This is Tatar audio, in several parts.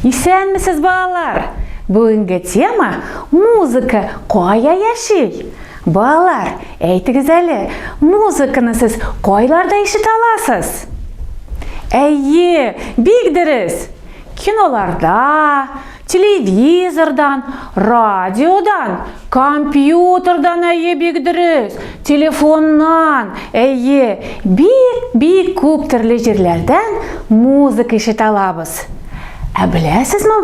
Исәнмесез балалар? Бүгінгі тема музыка қайда яши? Балалар, әйтігіз әлі, музыканы сіз қайларда ишете аласыз? Әйе, бик дұрыс. Киноларда, телевизордан, радиодан, компьютердан әйе бик дұрыс, телефоннан, әйе, бик көп түрлі жерлерден музыка ишете алабыз. Білесізме,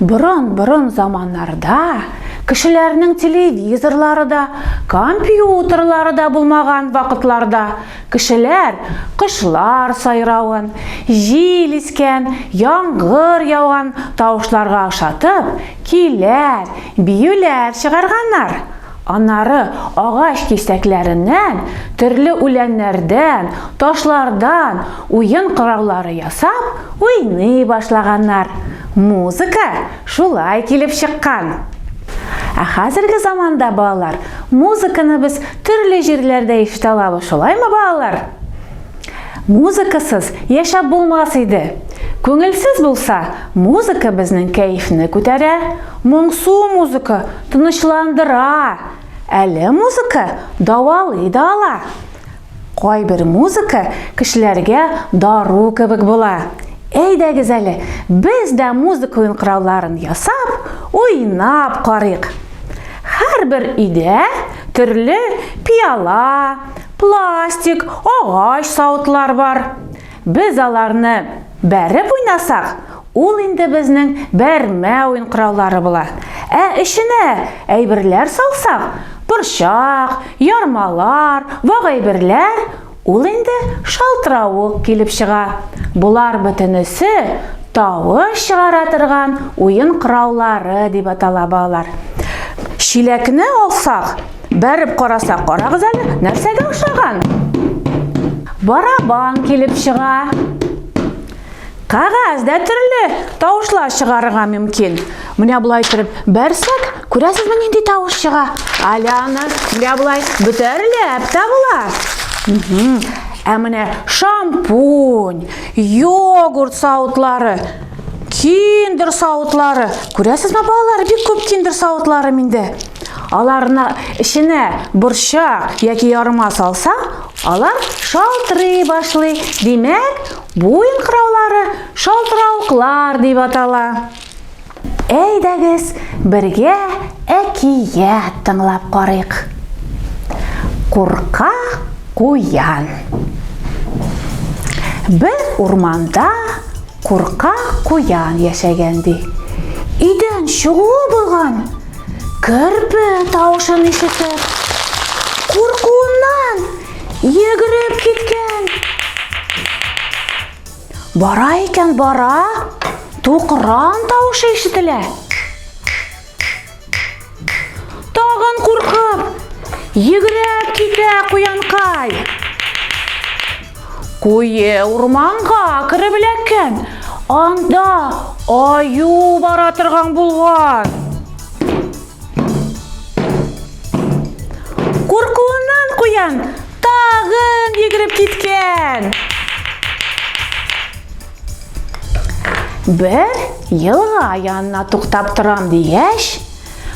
бұрын заманларда кішілерінің телевизорлары да, компьютерлары да болмаған вақытларда кішілер құшлар сайрауын, жел ескен, яңғыр яуған тауышларға ұқсатып, күйлер, биюлер шығарғандар. Анары ағаш кестәкләреннән, түрлі үләннәрдән, ташлардан уен құраллары ясап, уйный башлаганнар. Музыка шулай килеп чыккан. Хәзерге заманда балалар, музыканы без төрле җирләрдә ишетә алабыз, шулаймы балалар? Музыкасыз яшәп булмас иде. Күңелсез булса, музыка безнең кәефне күтәрә, моңсу музыка тынычландыра. Әле музыка давалый да ала. Кайбер музыка кешеләргә дару кебек була. Әйдәгез әле, без дә музыка уен коралларын ясап, уйнап карыйк. Һәрбер өйдә төрле пиала, пластик, агач сауытлар бар. Без аларны бәреп уйнасак, ул инде безнең бәрмә уен кораллары була. Эченә әйберләр салсак, борчак, ярмалар, вак әйберләр, ул инде шалтыравык килеп чыга. Булар бөтенесе тавыш чыгара торган уен кораллары дип атала балалар. Чиләкне алсак, бәреп карасак, карагыз әле, нәрсәгә охшаган? Барабан килеп чыга. Кагазда төрле тавышлар чыгарырга мөмкин. Менә булай торып бәрсәк, күрәсезме нинди тавыш чыга? Аляны, менә булай бөтәрләп тә була. Менә шампунь, йогурт сауытлары, киндер сауытлары. Күрәсезме балалар, бик күп киндер сауытлары миндә. Аларны эченә борчак яки ярма салса, алар шалтырый башлый. Димәк, бу уен кораллары шалтырауыклар дип атала. Әйдәгез, бергә әкият тыңлап карыйк. Куркак куян. Бер урманда куркак куян яшәгән ди. Өйдән чыгу булган. Көрпе тавышын ишетеп, куркуыннан йөгереп киткән. Бара икән, тукран тавышы ишетелә. Тагын куркып, йөгереп китә куянкай. Куе урманга кереп эләккән. Анда аю бара торган булган. Куркуыннан куян тагын йөгереп киткән. Бер елга янына туктап торам дигәч,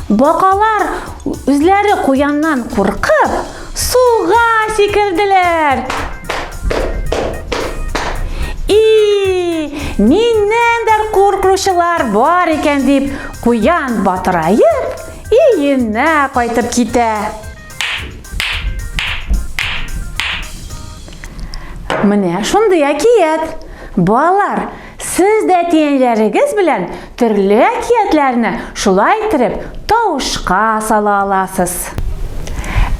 бакалар үзләре куяннан куркып, суга сикерделәр. Миннән дә куркучылар бар икән дип, куян батырайып, өенә кайтып китә. Менә шундый әкият. Балалар, сез дә тиенләрегез белән төрле әкиятләрне шулай итеп тавышка сала аласыз.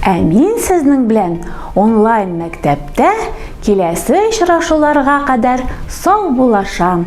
Мин сезнең белән онлайн мәктәптә киләсе очрашуларга кадәр сау булашам.